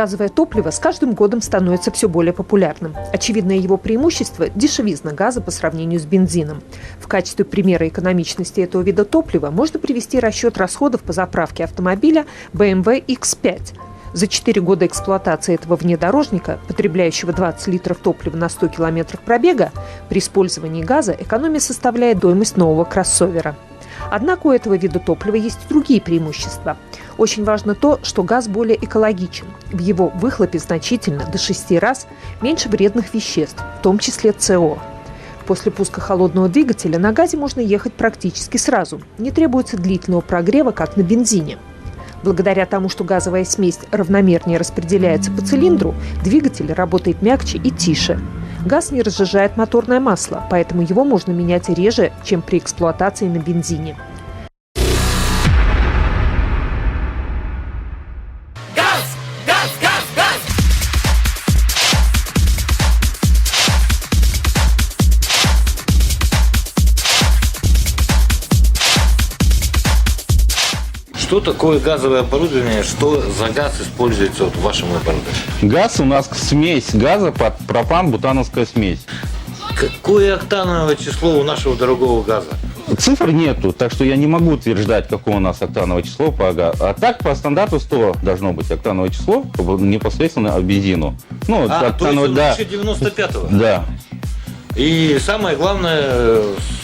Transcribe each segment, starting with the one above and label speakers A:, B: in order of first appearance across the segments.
A: Газовое топливо с каждым годом становится все более популярным. Очевидное его преимущество – дешевизна газа по сравнению с бензином. В качестве примера экономичности этого вида топлива можно привести расчет расходов по заправке автомобиля BMW X5. За 4 года эксплуатации этого внедорожника, потребляющего 20 литров топлива на 100 километрах пробега, при использовании газа экономия составляет стоимость нового кроссовера. Однако у этого вида топлива есть и другие преимущества. Очень важно то, что газ более экологичен. В его выхлопе значительно, до 6 раз, меньше вредных веществ, в том числе СО. После пуска холодного двигателя на газе можно ехать практически сразу. Не требуется длительного прогрева, как на бензине. Благодаря тому, что газовая смесь равномернее распределяется по цилиндру, двигатель работает мягче и тише. Газ не разжижает моторное масло, поэтому его можно менять реже, чем при эксплуатации на бензине.
B: Что такое газовое оборудование, что за газ используется в вашем оборудовании?
C: Газ у нас смесь газа под пропан-бутановская смесь.
B: Какое октановое число у нашего дорогого газа?
C: Цифр нету, так что я не могу утверждать, какое у нас октановое число по газу. А так по стандарту 100 должно быть октановое число непосредственно от бензину. Ну,
B: то есть выше 95-го?
C: Да.
B: И самое главное,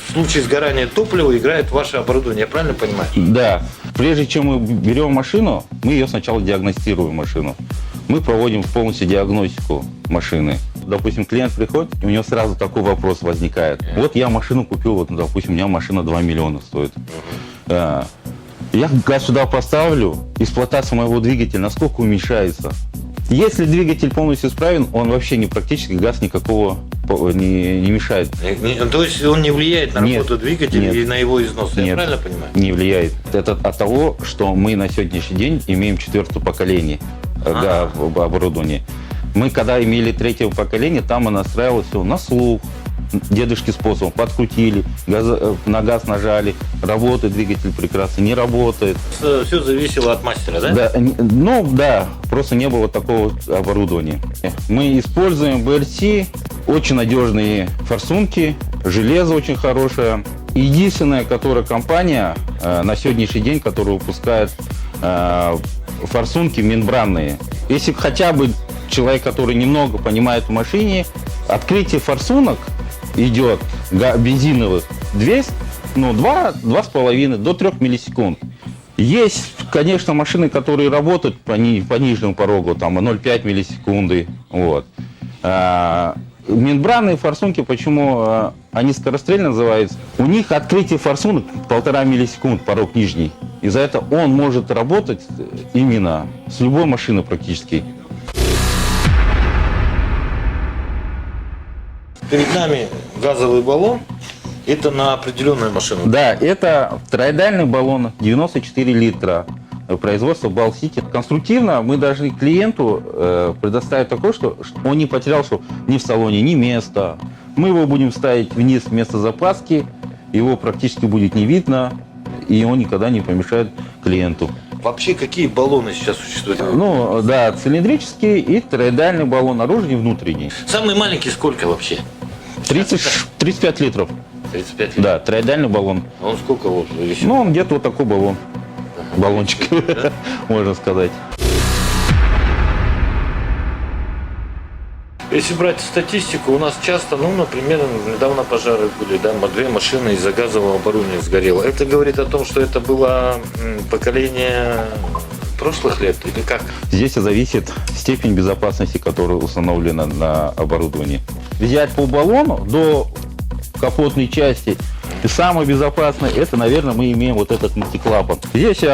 B: в случае сгорания топлива играет ваше оборудование, я правильно понимаю?
C: Да. Прежде чем мы берем машину, мы ее сначала диагностируем, машину. Мы проводим полностью диагностику машины. Допустим, клиент приходит, и у него сразу такой вопрос возникает. Вот я машину купил, вот, допустим, у меня машина 2 миллиона стоит. Я газ сюда поставлю, эксплуатация моего двигателя насколько уменьшается. Если двигатель полностью исправен, он вообще практически газ никакого не мешает.
B: То есть он не влияет на работу двигателя и на его износ, я правильно понимаю?
C: Не влияет. Это от того, что мы на сегодняшний день имеем 4-е поколение оборудования. Мы когда имели 3-е поколение, там мы настраивали все на слух, дедушки способом, подкрутили, на газ нажали, работает двигатель прекрасно, не работает.
B: Все зависело от мастера, да?
C: Да, да, просто не было такого оборудования. Мы используем BRC, очень надежные форсунки, железо очень хорошее. Единственная, которая компания на сегодняшний день, которая выпускает форсунки мембранные. Если хотя бы человек, который немного понимает в машине, открытие форсунок идет бензиновых 2,5 до 3 миллисекунд. Есть, конечно, машины, которые работают по нижнему порогу, там 0,5 миллисекунды. Вот. Мембранные форсунки, почему они скорострельно называются, у них открытие форсунок 1,5 миллисекунд, порог нижний. И за это он может работать именно с любой машины практически.
B: Перед нами газовый баллон. Это на определенную машину?
C: Да, это троидальный баллон 94 литра. Производство Балл-Сити. Конструктивно мы должны клиенту предоставить такое, что он не потерял ни в салоне, ни места. Мы его будем ставить вниз вместо запаски, его практически будет не видно, и он никогда не помешает клиенту.
B: Вообще, какие баллоны сейчас существуют?
C: Ну, да, цилиндрический и тороидальный баллон, наружный и внутренний.
B: Самый маленький сколько вообще?
C: 35 литров.
B: 35 литров?
C: Да, тороидальный баллон.
B: А он сколько вот весит?
C: Ну, он где-то вот такой баллон. Баллончик, да? Можно сказать.
B: Если брать статистику, у нас часто, например, недавно пожары были, да, 2 машины из-за газового оборудования сгорело. Это говорит о том, что это было поколение прошлых лет или как?
C: Здесь зависит степень безопасности, которая установлена на оборудовании. Взять по баллону до капотной части, и самое безопасное, это, наверное, мы имеем вот этот мультиклапан. Здесь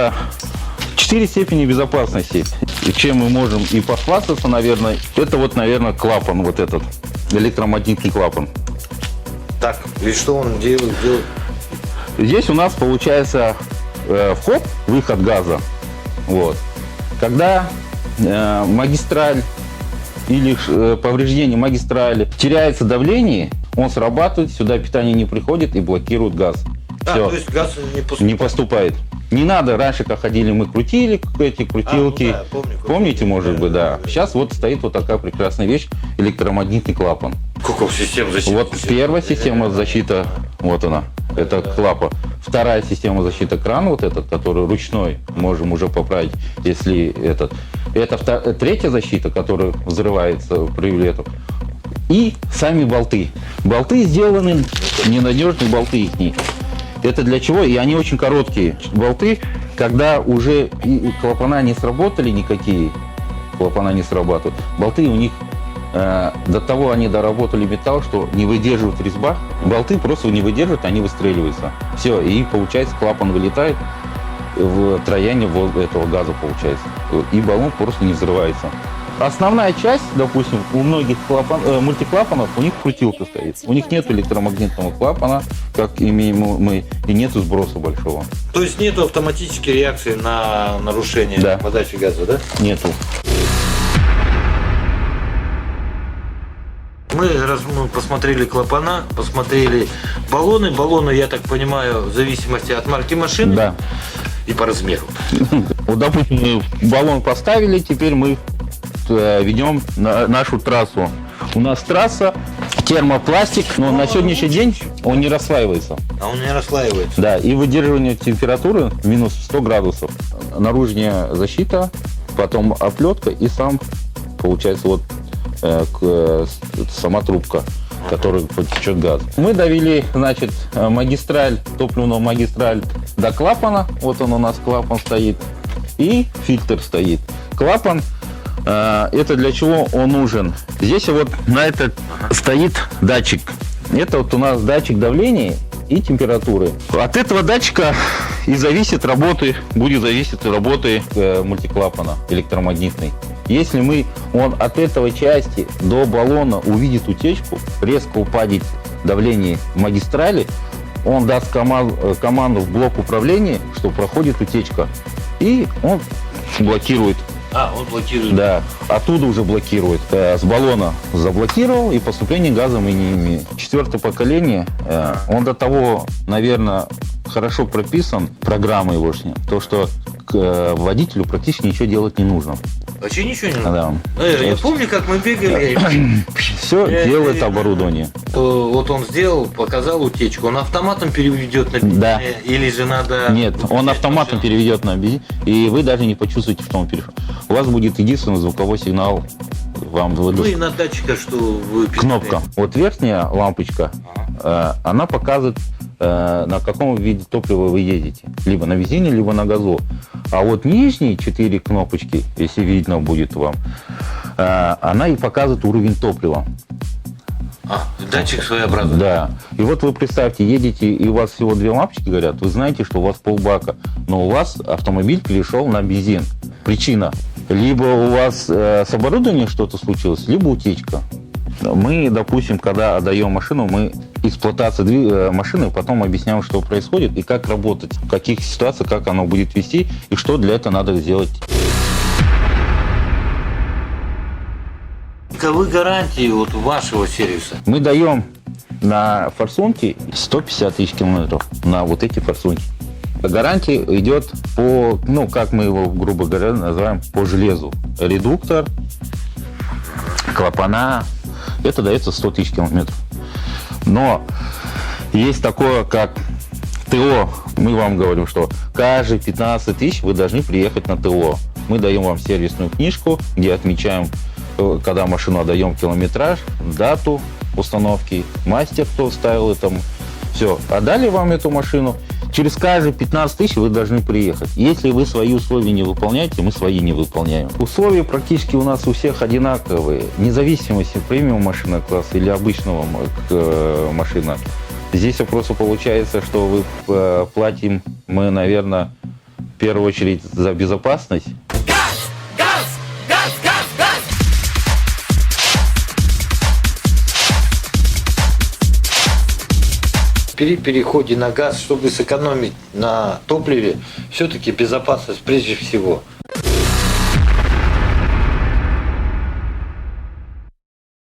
C: 4 степени безопасности. И чем мы можем и похвастаться, наверное, это вот, наверное, клапан вот этот, электромагнитный клапан.
B: Так, и что он делает?
C: Здесь у нас получается вход, выход газа. Вот. Когда магистраль или повреждение магистрали теряется давление, он срабатывает, сюда питание не приходит и блокирует газ.
B: То есть газ не поступает?
C: Не поступает. Не надо, раньше как ходили, мы крутили эти крутилки.
B: Ну да, помню,
C: Помните, может быть, да. Сейчас вот стоит вот такая прекрасная вещь, электромагнитный клапан.
B: Сколько систем защиты?
C: Вот первая система защиты, вот она, это клапан. Вторая система защиты кран, вот этот, который ручной, можем уже поправить, если этот. Это третья защита, которая взрывается при лету. И сами болты. Болты сделаны, ненадежные болты их. Это для чего? И они очень короткие. Болты, когда уже и клапана не сработали никакие, клапана не срабатывают, болты у них до того они доработали металл, что не выдерживают резьба. Болты просто не выдерживают, они выстреливаются. Все, и получается клапан вылетает в трояние этого газа получается. И баллон просто не взрывается. Основная часть, допустим, у многих мультиклапанов, у них крутилка стоит. У них нет электромагнитного клапана, как имеем мы, и нету сброса большого.
B: То есть нету автоматической реакции на нарушение подачи газа, да?
C: Нету.
B: Мы посмотрели клапана, посмотрели баллоны. Баллоны, я так понимаю, в зависимости от марки машины,
C: Да.
B: И по размеру.
C: Вот, допустим, мы баллон поставили, теперь мы ведем нашу трассу. У нас трасса, термопластик, но на сегодняшний день он не расслаивается.
B: А он не расслаивается.
C: Да, и выдерживание температуры минус 100 градусов. Наружная защита, потом оплетка и сам, получается, вот сама трубка, которой потечет газ. Мы довели, значит, магистраль, топливную магистраль до клапана. Вот он у нас клапан стоит. И фильтр стоит. Клапан, это для чего он нужен? Здесь вот на это стоит датчик. Это вот у нас датчик давления и температуры. От этого датчика и будет зависеть работы мультиклапана электромагнитной. Если он от этой части до баллона увидит утечку, резко упадет давление в магистрали, он даст команду в блок управления, что проходит утечка, и он блокирует.
B: Он блокирует.
C: Да, оттуда уже блокирует. С баллона заблокировал, и поступление газа мы не имеем. 4-е поколение, он до того, наверное, хорошо прописан, программа его, то, что водителю практически ничего делать не нужно.
B: Вообще ничего не нужно?
C: Да.
B: Я помню, как мы бегали.
C: Все делает оборудование.
B: Вот он сделал, показал утечку. Он автоматом переведет на бензин?
C: Да.
B: Или же надо...
C: Нет, он автоматом переведет на бензин, и вы даже не почувствуете, что он перешел. У вас будет единственный звуковой сигнал вам выдаст.
B: Ну и на датчика, что вы...
C: Кнопка. Вот верхняя лампочка, она показывает, на каком виде топлива вы едете. Либо на бензине, либо на газу. А вот нижние 4 кнопочки, если видно будет вам, она и показывает уровень топлива.
B: Датчик своеобразный.
C: Да. И вот вы представьте, едете, и у вас всего 2 лампочки горят, вы знаете, что у вас полбака, но у вас автомобиль перешел на бензин. Причина. Либо у вас с оборудованием что-то случилось, либо утечка. Мы, допустим, когда отдаем машину, мы эксплуатацию машины, потом объясняем, что происходит и как работать, в каких ситуациях, как оно будет вести и что для этого надо сделать.
B: Каковы гарантии вот вашего сервиса?
C: Мы даем на форсунки 150 тысяч километров на вот эти форсунки. Гарантия идет по, как мы его, грубо говоря, называем, по железу. Редуктор, клапана. Это дается 100 тысяч километров. Но есть такое, как ТО. Мы вам говорим, что каждые 15 тысяч вы должны приехать на ТО. Мы даем вам сервисную книжку, где отмечаем, когда машину отдаем, километраж, дату установки, мастер, кто ставил это. Все. Отдали вам эту машину. Через каждые 15 тысяч вы должны приехать. Если вы свои условия не выполняете, мы свои не выполняем. Условия практически у нас у всех одинаковые. Независимости премиум машина класса или обычного машина. Здесь просто получается, что вы платим мы, наверное, в первую очередь за безопасность.
B: При переходе на газ, чтобы сэкономить на топливе, все-таки безопасность прежде всего.